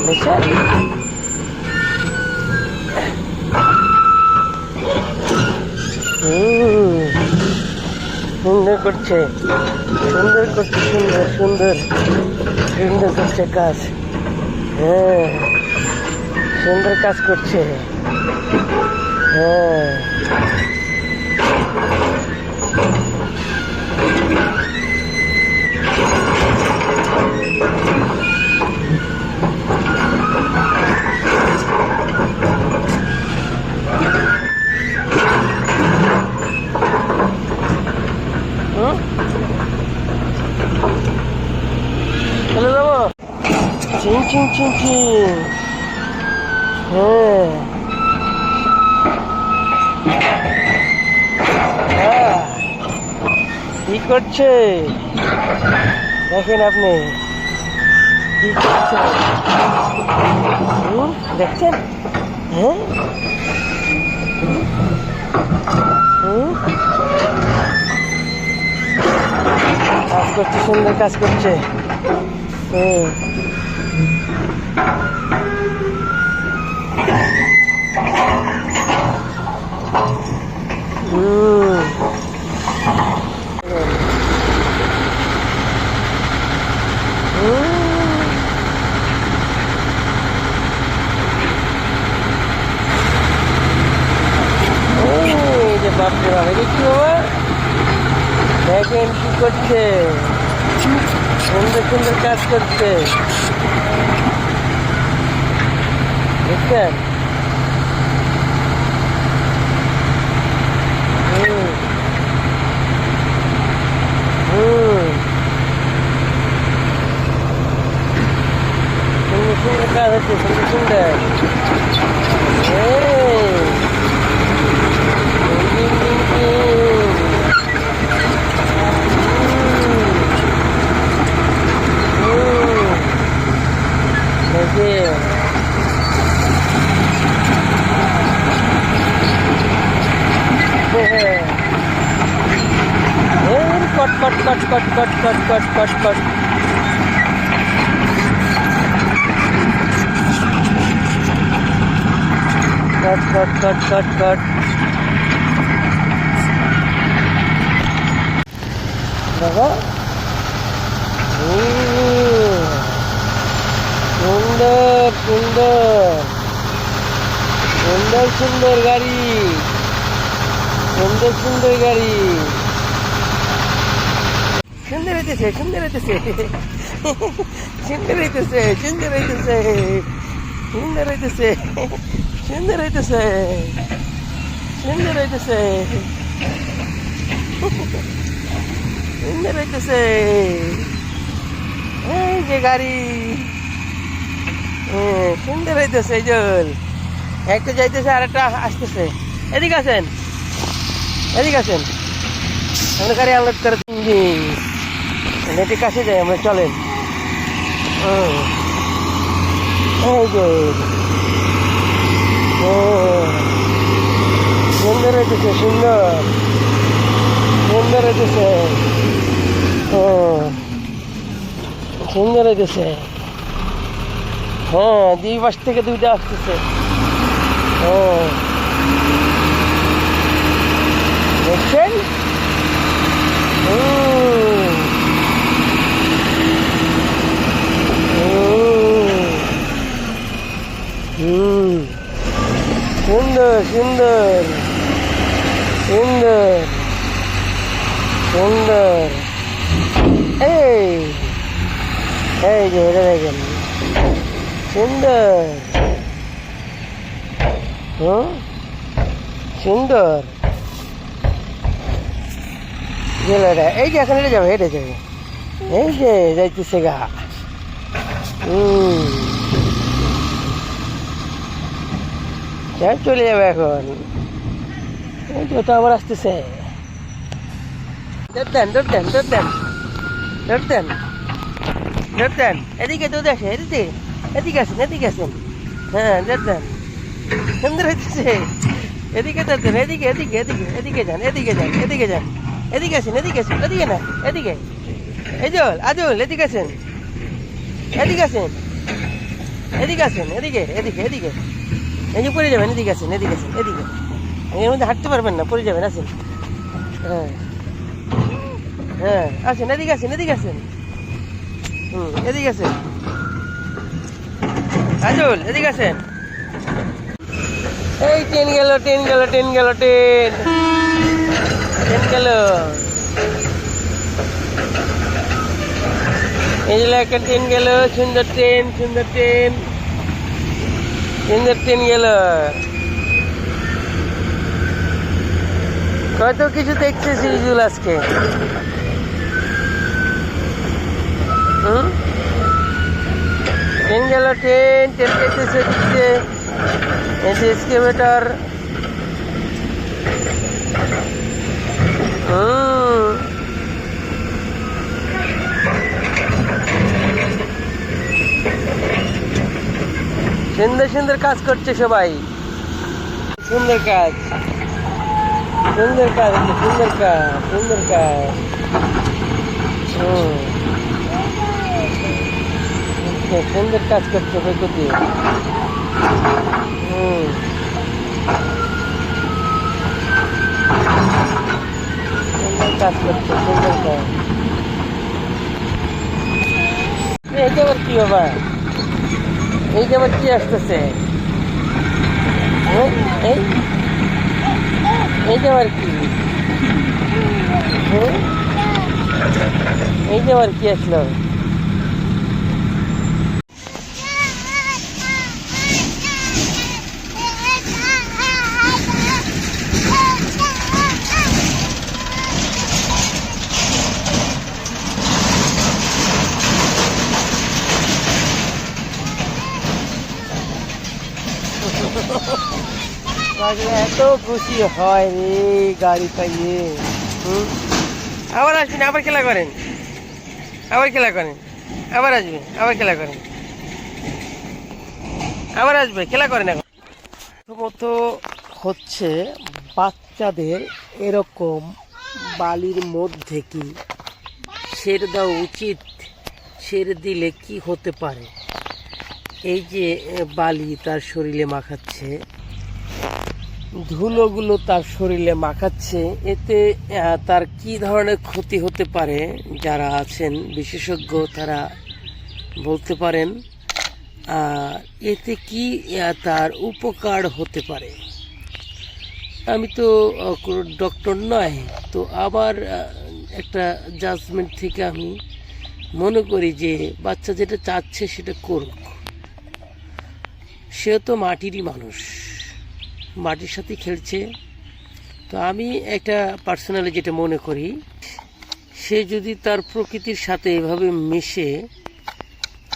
বুঝছেন? সুন্দর করছে, সুন্দর করছে, সুন্দর সুন্দর সুন্দর করছে কাজ। হ্যাঁ, সুন্দর কাজ করছে। হ্যাঁ, চলে যাবো। চিং চিং চিং চিং। হ্যাঁ, কি করছে দেখেন আপনি, কি করছে দেখছেন? হ্যাঁ, কাজ করছে, সুন্দর কাজ করছে। বাপরে বাবা, কি বাবা দেখেন কি করছে, সুন্দর সুন্দর কাজ করছে দেখছেন? সুন্দর সুন্দর কাজ হচ্ছে, সুন্দর সুন্দর। কট কট কট কট কট কট কট কট কট। কট কট কট কট কট। বাবা সুন্দর সুন্দর সুন্দর সুন্দর গাড়ি, সুন্দর সুন্দর গাড়ি। সুন্দর হইতেছে, সুন্দর হইতেছে, সুন্দর হইতেছে, সুন্দর হইতেছে, সুন্দর হইতেছে, সুন্দর হইতেছে, সুন্দর হইতেছে, সুন্দর হইতেছে। এই যে গাড়ি, সুন্দর হইতেছে। জল একটা যাইতেছে আর একটা আসতেছে। এদিকে আছেন, এদিকে আছেন, আমরা গাড়ি আনলোড করে নেটের কাছে যাই আমরা, চলেন। এই যে সুন্দর হইতেছে, সুন্দর সুন্দর হইতেছে, সুন্দর হইতেছে। হ্যাঁ, দুই পাশ থেকে দুইটা আসতেছে। দেখছেন? সুন্দর সুন্দর সুন্দর সুন্দর। এই যে এটা দেখেন, সুন্দর সুন্দর। এই যে এখন এটা যাবে, হেঁটে যাবে। এই যে যাইতেছে গা। চলে যাবে এখন। এই তো আবার আসতেছে। দেন দৌড় দেন, দৌড় দেন, দৌড় দেন, দৌড় দেন। এদিকে দৌড় আসে, এদিকে এদিকে আসেন, এদিকে আসেন। হ্যাঁ, দৌড় দেন, সুন্দর হইতেছে। এদিকে দৌড় দেন, এদিকে এদিকে এদিকে এদিকে যান, এদিকে যান, এদিকে যান, এদিকে আসেন, এদিকে আসেন, এদিকে না, এদিকে। এই জল আজল, এদিকে আসেন, এদিকে আসেন, এদিকে আসেন, এদিকে এদিকে এদিকে, এই যে পড়ে যাবেন, এদিকে আসেন, এদিকে আসেন, এদিকে, এর মধ্যে হাঁটতে পারবেন না, পড়ে যাবেন, আসেন। হ্যাঁ হ্যাঁ, আসেন, এদিকে আসেন, এদিকে আসেন, এদিকে আসেন, আজল এদিকে আসেন। এই ট্রেন গেল, ট্রেন গেল, ট্রেন গেল, ট্রেন ট্রেন গেল। এই যে একটা ট্রেন গেল, সুন্দর ট্রেন, সুন্দর ট্রেন, সুন্দর ট্রেন গেল। কত কিছু দেখছে সিরিজুল আজকে। ট্রেন গেল, ট্রেন ট্রেন যেতেছে, দিচ্ছে এক্সকেভেটর। সুন্দর সুন্দর কাজ করছে সবাই, সুন্দর কাজ, সুন্দর কাজ, সুন্দর কাজ, সুন্দর কাজ। সুন্দর কাজ করছে প্রকৃতি। সুন্দর কাজ করছে, সুন্দর কাজ। এইটা আবার কি বাবা, এইটা আবার কি আসতেছে? এইটা আবার কি, এইটা আবার কি আসলো? এত খুশি হয় রে গাড়ি পাইয়ে। আবার আসবেন, আবার খেলা করেন, আবার খেলা করেন, আবার আসবে, আবার খেলা করেন, আবার আসবে, খেলা করেন। এখন প্রথমত হচ্ছে বাচ্চাদের এরকম বালির মধ্যে কি ছেড়ে দেওয়া উচিত? ছেড়ে দিলে কি হতে পারে? এই যে বালি তার শরীরে মাখাচ্ছে, ধুলোগুলো তার শরীরে মাখাচ্ছে, এতে তার কি ধরনের ক্ষতি হতে পারে? যারা আছেন বিশেষজ্ঞ তারা বলতে পারেন। এতে কি তার উপকার হতে পারে? আমি তো ডক্টর নয়, তো আবার একটা জাজমেন্ট থেকে আমি মনে করি যে বাচ্চা যেটা চাচ্ছে সেটা করুক। সে তো মাটিরই মানুষ, মাটির সাথে খেলছে। তো আমি একটা পার্সোনালি যেটা মনে করি, সে যদি তার প্রকৃতির সাথে এভাবে মিশে,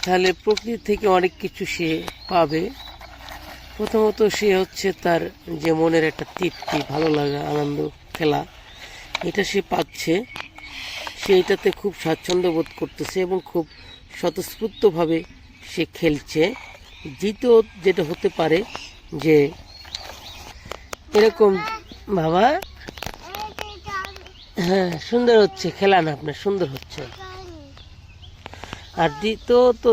তাহলে প্রকৃতি থেকে অনেক কিছু সে পাবে। প্রথমত সে হচ্ছে তার যে মনের একটা তৃপ্তি, ভালো লাগা, আনন্দ, খেলা, এটা সে পাচ্ছে। সে এটাতে খুব স্বাচ্ছন্দ্য বোধ করতেছে এবং খুব স্বতঃস্ফূর্তভাবে সে খেলছে। দ্বিতীয় যেটা হতে পারে যে এরকম, বাবা হ্যাঁ সুন্দর হচ্ছে, খেলা না আপনার, সুন্দর হচ্ছে। আর দ্বিতীয় তো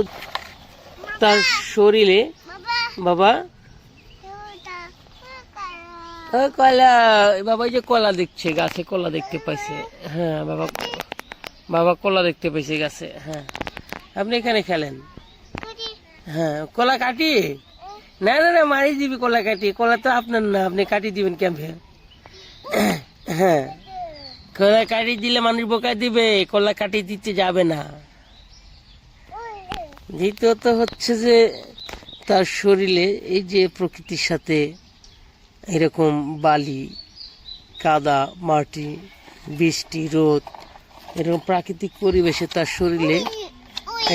তার শরীরে, বাবা কলা, বাবা এই যে কলা দেখছে, গাছে কলা দেখতে পাইছে। হ্যাঁ বাবা, বাবা কলা দেখতে পাইছে গাছে। হ্যাঁ আপনি এখানে খেলেন। হ্যাঁ কলা কাটি, না না না মারি দিবি কলা কাটি, কলা তো আপনার না, আপনি কাটি দিবেন কেমন? হ্যাঁ কলা কাটি দিলে মানুষ বোকা দিবে, কলা কাটি দিতে যাবে না। দ্বিতীয়ত হচ্ছে যে তার শরীরে এই যে প্রকৃতির সাথে এরকম বালি, কাদা, মাটি, বৃষ্টি, রোদ, এরকম প্রাকৃতিক পরিবেশে তার শরীরে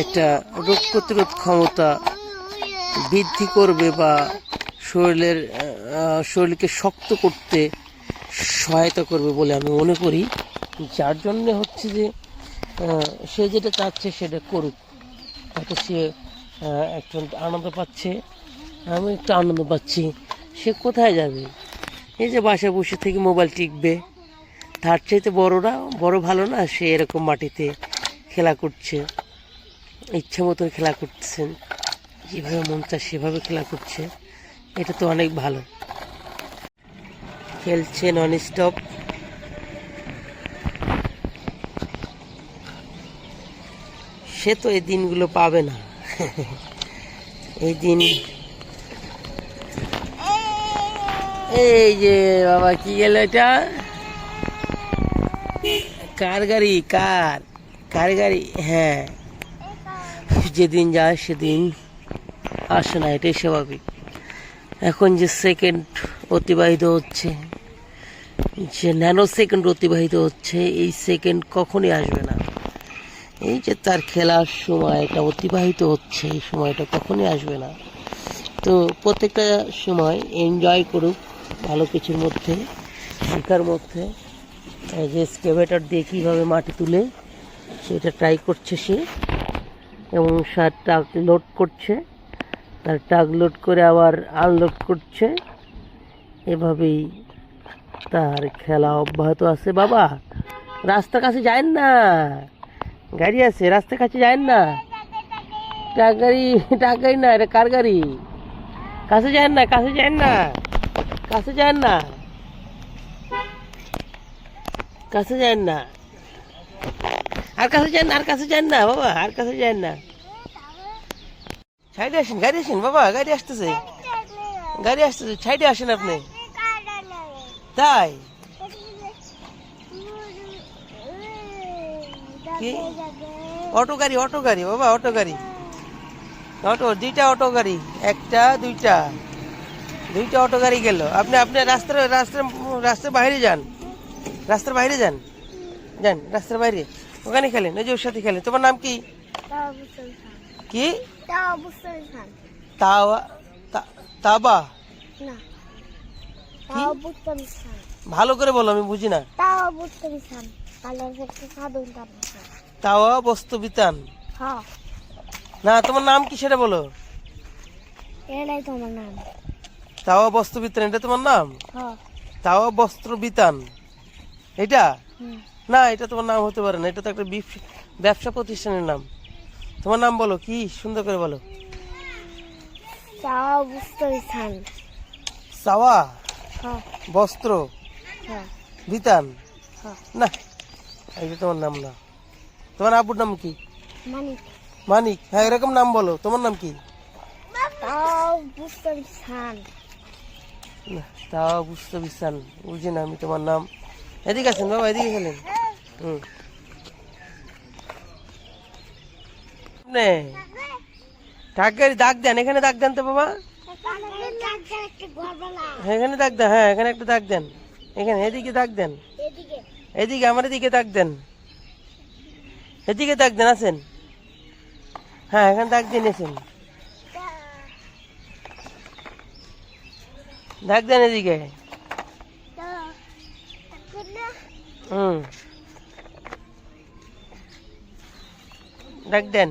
একটা রোগ প্রতিরোধ ক্ষমতা বৃদ্ধি করবে বা শরীরকে শক্ত করতে সহায়তা করবে বলে আমি মনে করি। যার জন্য হচ্ছে যে সে যেটা চাচ্ছে সেটা করুক, তাতে সে একটু আনন্দ পাচ্ছে, আমি একটু আনন্দ পাচ্ছি। সে কোথায় যাবে? এই যে বাসায় বসে থেকে মোবাইল টিপবে, তার চাইতে বড়রা বড় ভালো না? সে এরকম মাটিতে খেলা করছে, ইচ্ছা মতন খেলা করতেছেন, যেভাবে মন চায় সেভাবে খেলা করছে, এটা তো অনেক ভালো। খেলছে নন স্টপ। সে তো এই দিনগুলো পাবে না। এই দিন, এই যে বাবা কি গেল এটা, কার গাড়ি, কার গাড়ি? হ্যাঁ, যেদিন যায় সেদিন আসে না, এটাই স্বাভাবিক। এখন যে সেকেন্ড অতিবাহিত হচ্ছে, যে ন্যানো সেকেন্ড অতিবাহিত হচ্ছে, এই সেকেন্ড কখনই আসবে না। এই যে তার খেলার সময়টা অতিবাহিত হচ্ছে, এই সময়টা কখনই আসবে না। তো প্রত্যেকটা সময় এনজয় করুক ভালো কিছুর মধ্যে, শেখার মধ্যে। যে স্কেভেটার দিয়ে কীভাবে মাটি তুলে সেটা ট্রাই করছে সে, এবং সার ট্রাক লোড করছে, তার ট্রাক লোড করে আবার আনলোড করছে। এভাবেই তার খেলা অব্যাহত আছে। বাবা রাস্তার কাছে যায় না, গাড়ি আছে, রাস্তার কাছে যায় না। ট্রাক গাড়ি না, এটা কার গাড়ি? কাছে যায় না, কাছে যায় না, কাছে যায় না, কাছে যায় না, আর কাছে যান না, আর কাছে যান না বাবা, আর কাছে যান না। সাইডে আসেন, গাড়ি আসেন বাবা, গাড়ি আসতেছে, গাড়ি আসতেছে, সাইডে আসেন আপনি। তাই কি? অটো গাড়ি, অটো গাড়ি বাবা, অটো গাড়ি, অটো, দুইটা অটো গাড়ি, একটা দুইটা অটো গাড়ি গেল। আপনি রাস্তার বাইরে যান, রাস্তার বাইরে যান, যান রাস্তার বাইরে, ওখানে খেলেন, ওই যে ওর সাথে খেলেন। তোমার নাম কি? কি? তাবা? ভালো করে বলো, আমি বুঝি না। তাওয়া বস্তুবিতান? না, তোমার নাম কি সেটা বলো। তাওয়া বস্ত্রবিতান, এটা তোমার নাম? তাওয়া বস্ত্রবিতান এটা? না, এটা তোমার নাম হতে পারে না, এটা তো একটা ব্যবসা প্রতিষ্ঠানের নাম। তোমার নাম বলো, কি সুন্দর করে বলো। সাওয়া বস্ত্র বিতান? না, এটা তোমার নাম না। তোমার আব্বুর নাম কি? মানিক। হ্যাঁ, এরকম নাম বলো। তোমার নাম কি? তাও বুঝতে বিশান, বুঝি না আমি তোমার নাম। এদিকে আছেন বাবা, এদিকে খেলেন। গাড়ি দাগ দেন, এখানে দাগ দেন তো বাবা, এখানে দাগ দেন। হ্যাঁ, এখানে একটা দাগ দেন, এখানে, এদিকে দাগ দেন, এদিকে আমার এদিকে দাগ দেন, এদিকে দাগ দেন, আছেন? হ্যাঁ, এখানে দাগ দিয়ে নিয়েছেন, দাগ দেন এদিকে। দাগ দেন।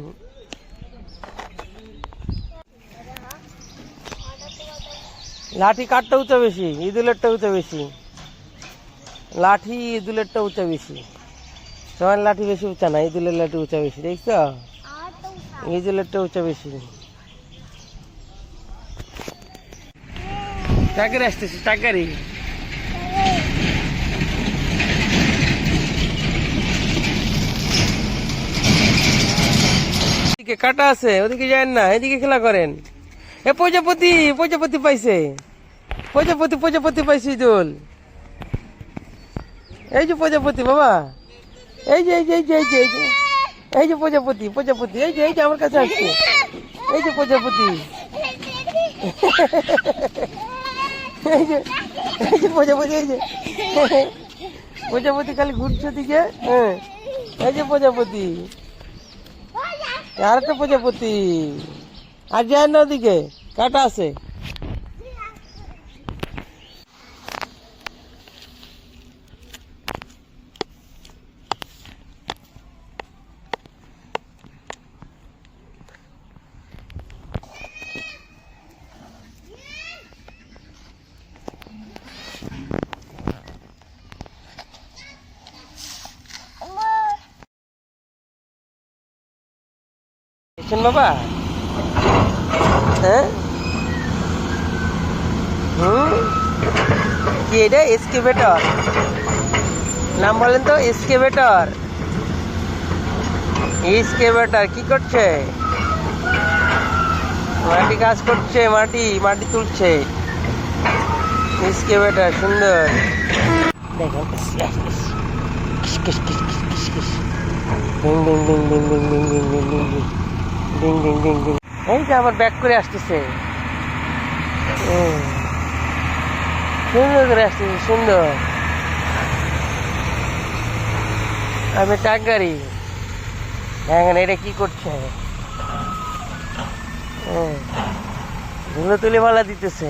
লাঠি কাঠটা উঁচা বেশি, ইঁদুলেরটা উঁচা বেশি। লাঠি ইঁদুলেরটা উঁচা বেশি, তোমার লাঠি বেশি উঁচা না, ইঁদুলের লাঠি উঁচা বেশি, দেখছো? ইঁদুলেরটা উঁচা বেশি। টাকারি আসতেছে, টাকারি। এদিকে কাটা আছে, ওদিকে যান না, এদিকে খেলা করেন। এ প্রজাপতি, প্রজাপতি পাইছে, প্রজাপতি পাইছে ইঁদুল। এই যে প্রজাপতি বাবা, এই যে এই যে প্রজাপতি, এই যে আমার কাছে আসছে, এই যে প্রজাপতি, এই যে প্রজাপতি, এই যে প্রজাপতি খালি ঘুরছে দিকে। হ্যাঁ, এই যে প্রজাপতি, আর একটা প্রজাপতি। আর যায় না, ওদিকে কাটা আছে। বাবা হ্যাঁ কি এটা এক্সকেভেটর নাম বলেন তো এক্সকেভেটর এক্সকেভেটর কি করছে মাটি কাজ করছে মাটি তুলছে এক্সকেভেটর সুন্দর দেখেন এই যে আমার ব্যাক করে আসতেছে সুন্দর করে আসতেছে সুন্দর আমি ট্রাক গাড়ি এখন এটা কি করছে ধুলো তুলে মালা দিতেছে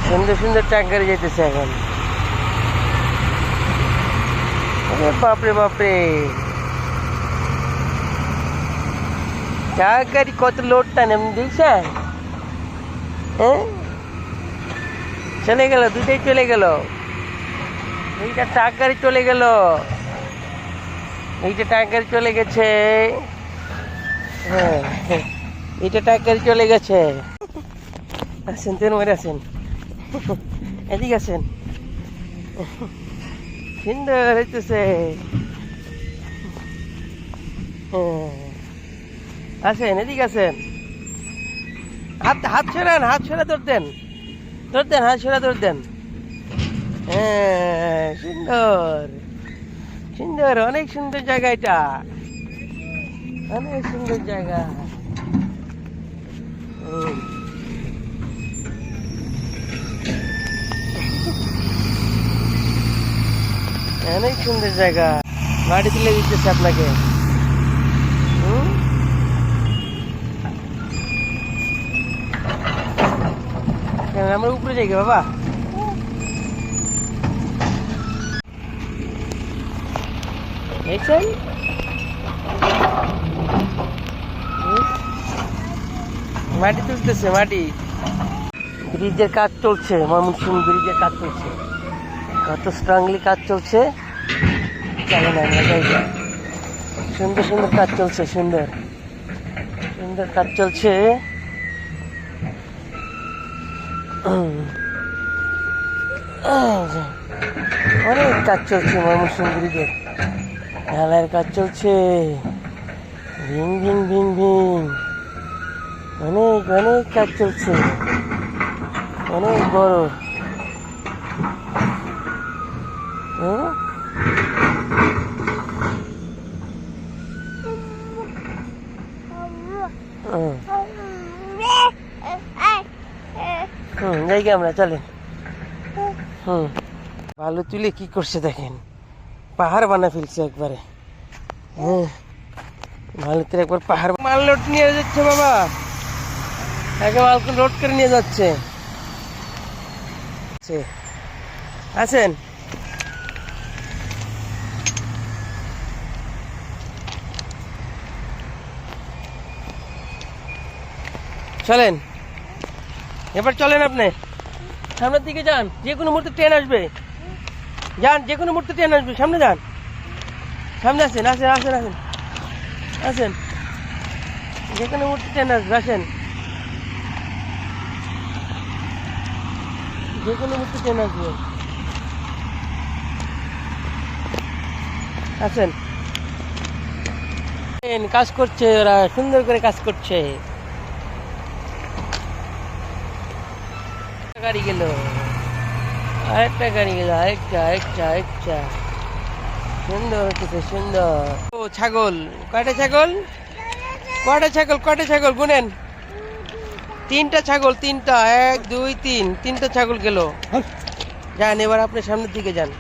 সুন্দর সুন্দর ট্রাক গাড়ি যেতেছে এখন বাপরে বাপরে ট্রাক গাড়ি কত লোড টানে আপনি দেখছেন হ্যাঁ চলে গেল দুটাই চলে গেল এইটা ট্রাক গাড়ি চলে গেল এইটা ট্রাক গাড়ি চলে গেছে হ্যাঁ এইটা ট্রাক গাড়ি চলে গেছে আসেন তেন মরে আসেন এদিকে আসেন সুন্দর হইতেছে আসেন এদিকে আসেন হাত ছড়ান ধরতেন হাত ছড়া ধরতেন হ্যাঁ সুন্দর সুন্দর অনেক সুন্দর জায়গা এটা অনেক সুন্দর জায়গা অনেক সুন্দর জায়গা মাটি তুলে দিতেছে আপনাকে আমরা উপরে যাই বাবা দেখছেন মাটি তুলতেছে মাটি ব্রিজের কাজ চলছে ময়মনসিংহ ব্রিজের কাজ চলছে কত স্ট্রংলি কাজ চলছে চলেন আমরা যাই সুন্দর সুন্দর কাজ চলছে সুন্দর সুন্দর কাজ চলছে অনেক কাজ চলছে ময়মনসিংহ ব্রিজের ঢালাইয়ের কাজ চলছে ভিং ভিং ভিং ভিং অনেক অনেক কাজ চলছে অনেক বড় যাই আমরা চলেন বালু তুলে কি করছে দেখেন পাহাড় বানা ফেলছে একবারে বালু তুলে একবার পাহাড় মাল লোড নিয়ে যাচ্ছে বাবা একে মাল লোড করে নিয়ে যাচ্ছে আছেন চলেন এবার চলেন আপনি সামনের দিকে যান যে কোনো মুহূর্তে ট্রেন আসবে যান যে কোনো মুহূর্তে ট্রেন আসবে সামনে যান সামনে আসেন আসেন আসেন আসেন আসেন যে কোনো মুহূর্তে ট্রেন আসবে আসেন যে কোনো মুহূর্তে ট্রেন আসবে আসেন কাজ করছে ওরা সুন্দর করে কাজ করছে গাড়ি গেল আরেকটা গাড়ি গেল আরেকটা সুন্দর হচ্ছে সুন্দর ও ছাগল কয়টা ছাগল গুনেন তিনটা ছাগল 1 2 3 তিনটা ছাগল গেল যান এবার আপনি সামনের দিকে যান